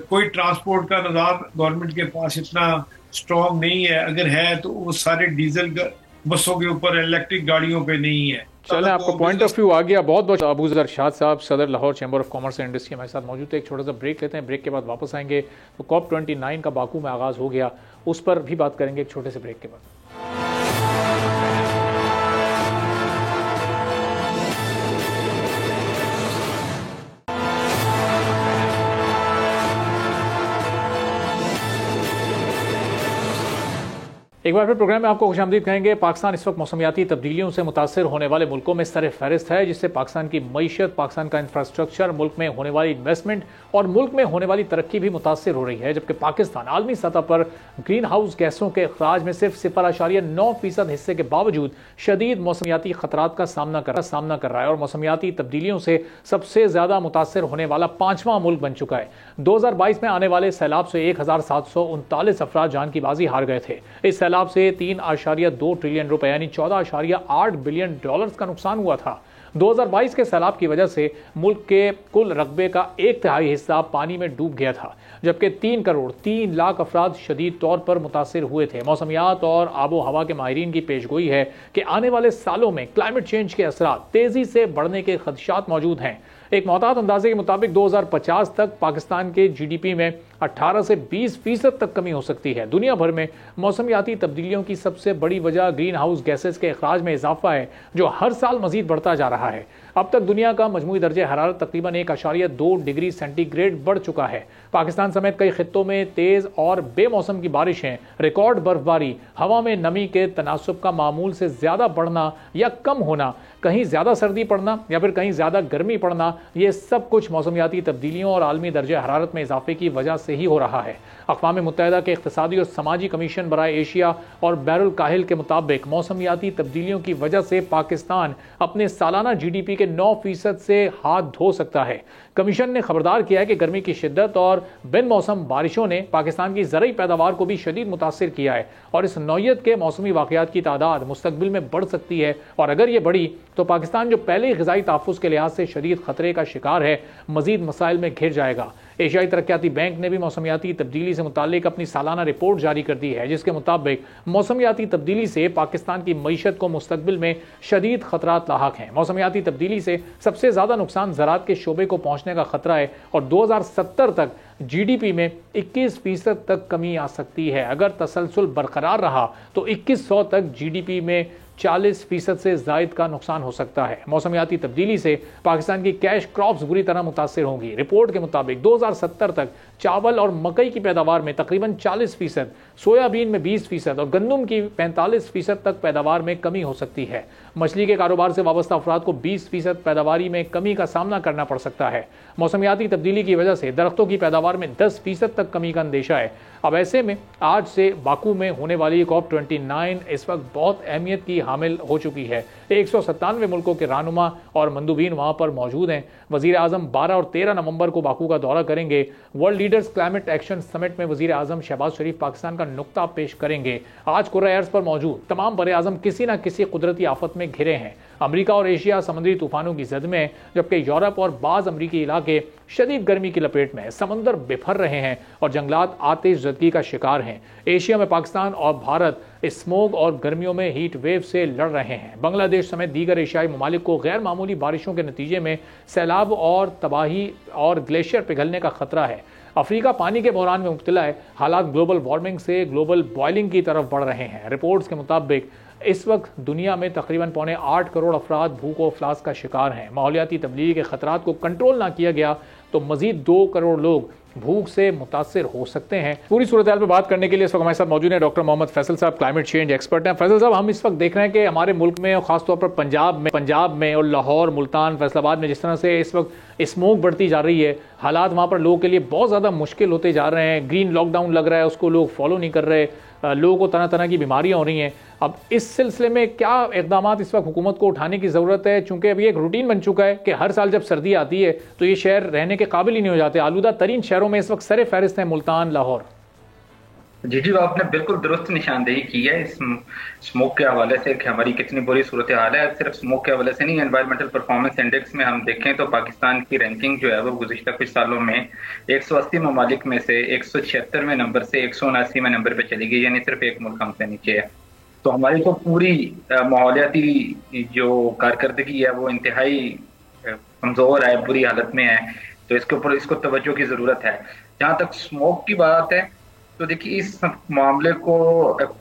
Speaker 4: कोई ट्रांसपोर्ट का निज़ाम गवर्नमेंट के पास इतना स्ट्रॉन्ग नहीं है, अगर है तो वो सारे डीजल बसों के ऊपर, इलेक्ट्रिक गाड़ियों पे नहीं है।
Speaker 2: चलें, आपको पॉइंट ऑफ व्यू आ गया। बहुत बहुत अबूजर अरशाद साहब, सदर Lahore chamber of commerce and industry, हमारे साथ मौजूद है। एक छोटा सा ब्रेक लेते हैं, ब्रेक के बाद वापस आएंगे। तो COP29 का बाकू में आगाज़ हो गया, उस पर भी बात करेंगे एक छोटे से ब्रेक के बाद। एक बार फिर प्रोग्राम में आपको खुशामदीद कहेंगे। पाकिस्तान इस वक्त मौसमियाती तब्दीलियों से मुतासर होने वाले मुल्कों में सर फहरिस्त है, जिससे पाकिस्तान की मईशत, पाकिस्तान का इंफ्रास्ट्रक्चर, मुल्क में होने वाली इन्वेस्टमेंट और मुल्क में होने वाली तरक्की भी मुतासर हो रही है। जबकि पाकिस्तान आलमी सतह पर ग्रीन हाउस गैसों के अखराज में सिर्फ 0.9% हिस्से के बावजूद शदीद मौसमियाती खतरात का सामना कर रहा है और मौसमियाती तब्दीलियों से सबसे ज्यादा मुतासर होने वाला 5वां मुल्क बन चुका है। 2022 में आने वाले सैलाब से 1739 अफराद जान की बाजी हार गए थे। इस सैलाब से 3.2 ट्रिलियन रुपए यानी 14.8 बिलियन डॉलर्स का नुकसान हुआ था। 2022 के सैलाब की वजह से मुल्क के कुल रकबे का 1/3 हिस्सा पानी में डूब गया था, जबकि 3 करोड़ 3 लाख अफराद शदीद तौर पर मुतासिर हुए थे। मौसमियात और आबो हवा के माहिरीन की पेशगोई है कि आने वाले सालों में क्लाइमेट चेंज के असरात तेजी से बढ़ने के खदशात मौजूद हैं। एक मोहतात अंदाजे के मुताबिक 2050 तक पाकिस्तान के GDP में 18 से 20% तक कमी हो सकती है। दुनिया भर में मौसमियाती तब्दीलियों की सबसे बड़ी वजह ग्रीन हाउस गैसेस के अखराज में इजाफा है, जो हर साल मजीद बढ़ता जा रहा है। अब तक दुनिया का मजमूई दर्जे हरारत तकरीबन 1.2 डिग्री सेंटीग्रेड बढ़ चुका है। पाकिस्तान समेत कई खित्तों में तेज और बेमौसम की बारिशें, रिकॉर्ड बर्फबारी, हवा में नमी के तनासुब का मामूल से ज्यादा बढ़ना या कम होना, कहीं ज्यादा सर्दी पड़ना या फिर कहीं ज्यादा गर्मी पड़ना, ये सब कुछ मौसमियाती तब्दीलियों और आलमी दर्जे हरारत में इजाफे की वजह से ही हो रहा है। अक़वाम मुत्तहिदा के इक़्तिसादी और समाजी कमीशन बराए एशिया और बैरुल काहिल के मुताबिक मौसमियाती तब्दीलियों की वजह से पाकिस्तान अपने सालाना GDP के 9% से हाथ धो सकता है। कमीशन ने खबरदार किया है कि गर्मी की शिद्दत और बिन मौसम बारिशों ने पाकिस्तान की ज़रई पैदावार को भी शदीद मुतासिर किया है और इस नौयत के मौसमी वाक़यात की तादाद मुस्तकबिल में बढ़ सकती है और अगर ये बढ़ी तो पाकिस्तान जो पहले ही ग़िज़ाई तहफ़्फ़ुज़ के लिहाज से शदीद ख़तरे का शिकार है, मज़ीद मसाइल में घिर जाएगा। एशियाई तरक्याती बैंक ने भी मौसमियाती तब्दीली से मुताल्लिक अपनी सालाना रिपोर्ट जारी कर दी है, जिसके मुताबिक मौसमियाती तब्दीली से पाकिस्तान की मईशत को मुस्तकबिल में शदीद खतरात लाहक हैं। मौसमियाती तब्दीली से सबसे ज़्यादा नुकसान ज़राअत के शोबे को पहुँचने का खतरा है और 2070 तक GDP में 21% तक कमी आ सकती है। अगर तसलसल बरकरार रहा तो 2100 तक GDP में 40% से ज़ायद का नुकसान हो सकता है। मौसमियाती तब्दीली से पाकिस्तान की कैश क्रॉप्स बुरी तरह मुतासिर होंगी। रिपोर्ट के मुताबिक 2070 तक चावल और मकई की पैदावार में तकरीबन 40%, सोयाबीन में 20% और गंदम की 45% तक पैदावार में कमी हो सकती है। मछली के कारोबार से वाबस्ता अफराद को 20% पैदावारी में कमी का सामना करना पड़ सकता है। मौसमियाती तब्दीली की वजह से दरख्तों की पैदावार में 10% तक कमी का अंदेशा है। अब ऐसे में आज से बाकू में होने वाली COP29 इस वक्त बहुत अहमियत की हामिल हो चुकी है। 197 मुल्कों के रहनुमा और मंदूबीन वहाँ पर मौजूद हैं। वज़ीर आज़म 12 और 13 नवंबर को बाकू का दौरा करेंगे। World leaders climate action summit में वज़ीर आज़म शहबाज शरीफ पाकिस्तान का नुक्ता पेश करेंगे। आज कुर्रा अर्ज़ पर मौजूद तमाम बरे आज़म किसी न किसी कुदरती आफत में घिरे हैं। अमरीका और एशिया समुद्री तूफानों की जद में है, जबकि यूरोप और बाज़ अमरीकी इलाके शदीद गर्मी की लपेट में, समंदर बिफर रहे हैं और जंगलात आतिश ज़दगी का शिकार हैं। एशिया में पाकिस्तान और भारत स्मोग और गर्मियों में हीट वेव से लड़ रहे हैं। बांग्लादेश समेत दीगर एशियाई ममालिक को गैर मामूली बारिशों के नतीजे में सैलाब और तबाही और ग्लेशियर पिघलने का खतरा है। अफ्रीका पानी के बहरान में मुब्तला है। हालात ग्लोबल वार्मिंग से ग्लोबल बॉयलिंग की तरफ बढ़ रहे हैं। रिपोर्ट्स के मुताबिक इस वक्त दुनिया में तकरीबन 8.25 करोड़ अफराद भूख और अफलास का शिकार हैं। माहौलियाती तब्दीली के खतरात को कंट्रोल ना किया गया तो मजीद 2 करोड़ लोग भूख से मुतासिर हो सकते हैं। पूरी सूरत हाल पर बात करने के लिए इस वक्त हमारे साथ मौजूद हैं डॉक्टर मोहम्मद फैसल साहब, क्लाइमेट चेंज एक्सपर्ट हैं। फैसल साहब, हम इस वक्त देख रहे हैं कि हमारे मुल्क में और ख़ासतौर पर पंजाब में और लाहौर, मुल्तान, फैसलाबाद में जिस तरह से इस वक्त स्मोक बढ़ती जा रही है, हालात वहाँ पर लोगों के लिए बहुत ज़्यादा मुश्किल होते जा रहे हैं। ग्रीन लॉकडाउन लग रहा है, उसको लोग फॉलो नहीं कर रहे, लोगों को तरह तरह की बीमारियां हो रही हैं। अब इस सिलसिले में क्या इकदाम इस वक्त हुकूमत को उठाने की ज़रूरत है? चूंकि अभी एक रूटीन बन चुका है कि हर साल जब सर्दी आती है तो ये शहर रहने के काबिल ही नहीं हो जाते। आलूदा तरीन शहरों में इस वक्त सरे फहरिस्त है मुल्तान, लाहौर।
Speaker 5: जी, आपने बिल्कुल दुरुस्त निशानदेही की है इस स्मोक के हवाले से कि हमारी कितनी बुरी सूरत हाल है। सिर्फ स्मोक के हवाले से नहीं, एनवायरमेंटल परफॉर्मेंस इंडेक्स में हम देखें तो पाकिस्तान की रैंकिंग जो है वो गुज़िश्ता कुछ सालों में 180 ममालिक में से 176वें नंबर से 179वें नंबर पर चली गई, यानी सिर्फ एक मुल्क हमसे नीचे है। तो हमारी तो पूरी माहौलियाती जो कारकर्दगी है वो इंतहाई कमज़ोर है, बुरी हालत में है। तो इसके ऊपर इसको तवज्जो की ज़रूरत है। जहाँ तक स्मोक की बात है तो देखिए, इस मामले को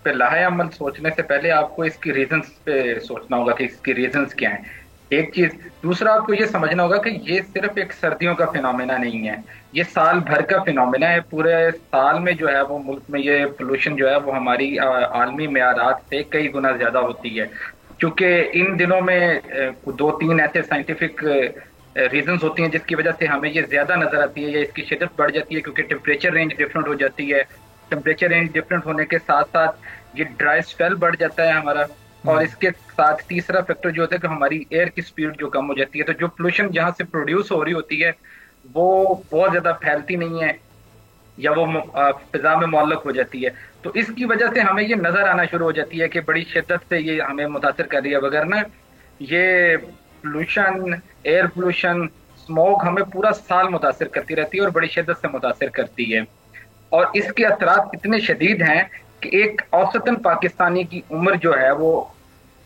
Speaker 5: पे लाहेअमल सोचने से पहले आपको इसकी रीजंस पे सोचना होगा कि इसकी रीजंस क्या हैं। एक चीज, दूसरा आपको ये समझना होगा कि ये सिर्फ एक सर्दियों का फिनोमेना नहीं है, ये साल भर का फिनोमेना है। पूरे साल में जो है वो मुल्क में ये पोल्यूशन जो है वो हमारी आलमी मेयारात से कई गुना ज्यादा होती है। क्योंकि इन दिनों में 2-3 ऐसे साइंटिफिक रीजंस होती हैं जिसकी वजह से हमें ये ज्यादा नजर आती है या इसकी शिद्दत बढ़ जाती है, क्योंकि टेम्परेचर रेंज डिफरेंट हो जाती है। टेम्परेचर रेंज डिफरेंट होने के साथ साथ ये ड्राई स्पेल बढ़ जाता है हमारा, और इसके साथ तीसरा फैक्टर जो होता है कि हमारी एयर की स्पीड जो कम हो जाती है। तो जो पोल्यूशन जहाँ से प्रोड्यूस हो रही होती है वो बहुत ज्यादा फैलती नहीं है या वो फिजा में मुअल्लक हो जाती है। तो इसकी वजह से हमें ये नजर आना शुरू हो जाती है कि बड़ी शिद्दत से ये हमें मुतासिर कर रही है। वगरना ये पोल्यूशन, एयर पोल्यूशन, स्मोक हमें पूरा साल मुतासिर करती रहती है और बड़ी शिद्दत से मुतासिर करती है। और इसके असरात इतने शदीद हैं कि एक औसतन पाकिस्तानी की उम्र जो है वो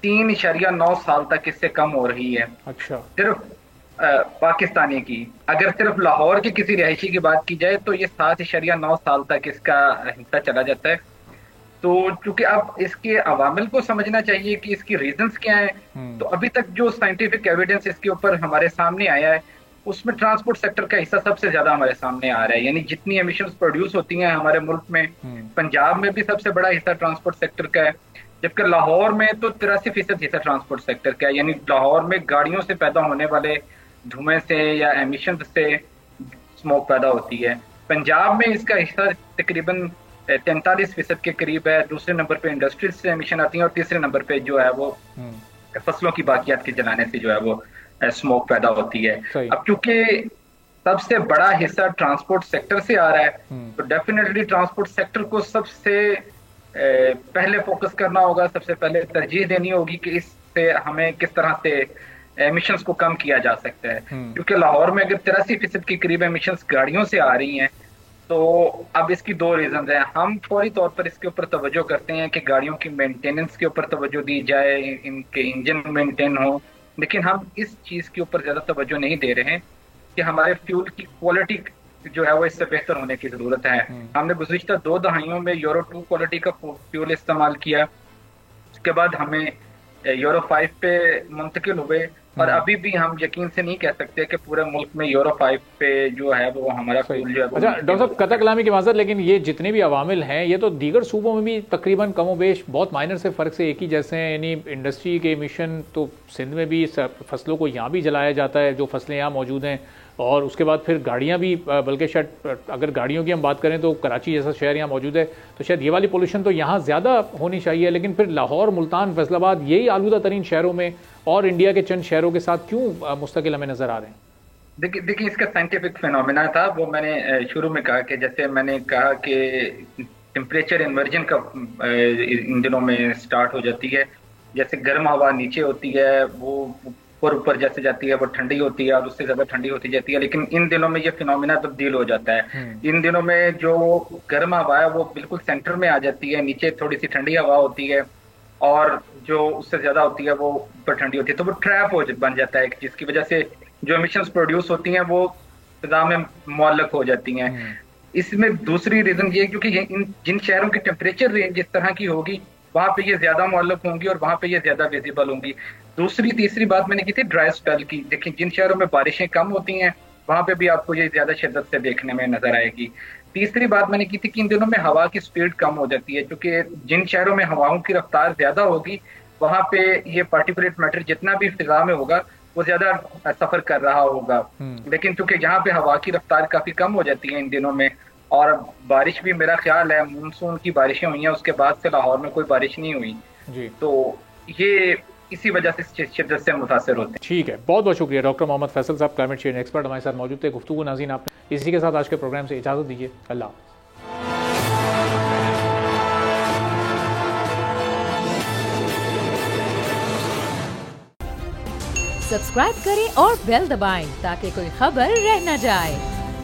Speaker 5: 3.9 साल तक इससे कम हो रही है। अच्छा, सिर्फ पाकिस्तानी की। अगर सिर्फ लाहौर की किसी रिहायशी की बात की जाए तो ये 7.9 साल तक इसका हिस्सा चला जाता है। तो चूंकि अब इसके अवामिल को समझना चाहिए कि इसकी रीजंस क्या है, तो अभी तक जो साइंटिफिक एविडेंस इसके ऊपर हमारे सामने आया है उसमें ट्रांसपोर्ट सेक्टर का हिस्सा सबसे ज्यादा हमारे सामने आ रहा है। यानी जितनी एमिशंस प्रोड्यूस होती हैं हमारे मुल्क में, पंजाब में भी सबसे बड़ा हिस्सा ट्रांसपोर्ट सेक्टर का है, जबकि लाहौर में तो 83% हिस्सा ट्रांसपोर्ट सेक्टर का है। यानी लाहौर में गाड़ियों से पैदा होने वाले धुएं से या एमिशन से स्मोक पैदा होती है। पंजाब में इसका हिस्सा तकरीबन 43% के करीब है। दूसरे नंबर पे इंडस्ट्रीज से एमिशन आती है और तीसरे नंबर पे जो है वो फसलों की बाकियात के जलाने से जो है वो स्मोक पैदा होती है। अब चूंकि सबसे बड़ा हिस्सा ट्रांसपोर्ट सेक्टर से आ रहा है तो डेफिनेटली ट्रांसपोर्ट सेक्टर को सबसे पहले फोकस करना होगा, सबसे पहले तरजीह देनी होगी कि इस उससे हमें किस तरह से एमिशंस को कम किया जा सकता है। क्योंकि लाहौर में अगर 83% के करीब एमिशंस गाड़ियों से आ रही हैं, तो अब इसकी दो रीजन हैं। हम फौरी तौर पर इसके ऊपर तवज्जो करते हैं कि गाड़ियों की मेंटेनेंस के ऊपर तवज्जो दी जाए, इनके इंजन मेंटेन हो, लेकिन हम इस चीज के ऊपर ज्यादा तवज्जो नहीं दे रहे हैं कि हमारे फ्यूल की क्वालिटी जो है वो इससे बेहतर होने की जरूरत है। हमने गुज़िश्ता 2 दहाइयों में यूरो 2 क्वालिटी का फ्यूल इस्तेमाल किया, उसके बाद हमें यूरो 5 पे मुंतकिल हुए, और अभी भी हम यकीन से नहीं कह सकते कि पूरे मुल्क में यूरो 5 पे जो है वो हमारा फ्यूल जो है।
Speaker 2: अच्छा डॉक्टर साहब, कतई कलामी की माज़रत, लेकिन ये जितने भी अवामिल हैं ये तो दीगर सूबों में भी तकरीबन कमोबेश बहुत माइनर से फ़र्क से एक ही जैसे हैं। यानी इंडस्ट्री के एमिशन तो सिंध में भी फसलों को यहाँ भी जलाया जाता है जो फसलें यहाँ मौजूद हैं, और उसके बाद फिर गाड़ियाँ भी, बल्कि शायद अगर गाड़ियों की हम बात करें तो कराची जैसा शहर यहाँ मौजूद है, तो शायद ये वाली पोल्यूशन तो यहाँ ज़्यादा होनी चाहिए, लेकिन फिर लाहौर, मुल्तान, फैसलाबाद यही आलूदा तरीन शहरों में और इंडिया के चंद शहरों के साथ क्यों मुस्तकिल हमें नज़र आ रहे हैं?
Speaker 5: देखिए इसका साइंटिफिक फिनोमिना था, वो मैंने शुरू में कहा कि जैसे मैंने कहा कि टेम्परेचर इन्वर्जन का इन दिनों में स्टार्ट हो जाती है। जैसे गर्म हवा नीचे होती है, वो ऊपर जैसे जाती है वो ठंडी होती है, और उससे ज्यादा ठंडी होती जाती है, लेकिन इन दिनों में ये फिनोमिना तब्दील हो जाता है। इन दिनों में जो गर्म हवा है वो बिल्कुल सेंटर में आ जाती है, नीचे थोड़ी सी ठंडी हवा होती है, और जो उससे ज्यादा होती है वो ऊपर ठंडी होती है, तो वो ट्रैप बन जाता है, जिसकी वजह से जो एमिशंस प्रोड्यूस होती हैं वो फिजा में मुअल्लक हो जाती हैं। इसमें दूसरी रीजन ये है क्योंकि जिन शहरों की टेम्परेचर रेंज जिस तरह की होगी वहां पे ये ज्यादा मुअल्लक होंगी और वहां पे ये ज्यादा विजिबल होंगी। तीसरी बात मैंने की थी ड्राई स्पेल की। देखिए जिन शहरों में बारिशें कम होती हैं वहां पे भी आपको ये ज्यादा शिद्दत से देखने में नजर आएगी। तीसरी बात मैंने की थी कि इन दिनों में हवा की स्पीड कम हो जाती है, क्योंकि जिन शहरों में हवाओं की रफ्तार ज्यादा होगी वहां पे ये पार्टिकुलेट मैटर जितना भी फिजा में होगा वो ज्यादा सफर कर रहा होगा। लेकिन क्योंकि यहाँ पे हवा की रफ्तार काफी कम हो जाती है इन दिनों में, और बारिश भी मेरा ख्याल है मानसून की बारिशें हुई हैं, उसके बाद से लाहौर में कोई बारिश नहीं हुई जी, तो ये इसी वजह से शिद्दत से मुतासर होते हैं।
Speaker 2: ठीक है, बहुत बहुत शुक्रिया डॉक्टर मोहम्मद फैसल साहब, क्लाइमेट चेंज एक्सपर्ट हमारे साथ मौजूद थे। गुफ्तगू नाज़रीन आपने इसी के साथ आज के प्रोग्राम से इजाज़त दीजिए। अल्लाह।
Speaker 1: सब्सक्राइब करें और बेल दबाएं ताकि कोई खबर रह न जाए।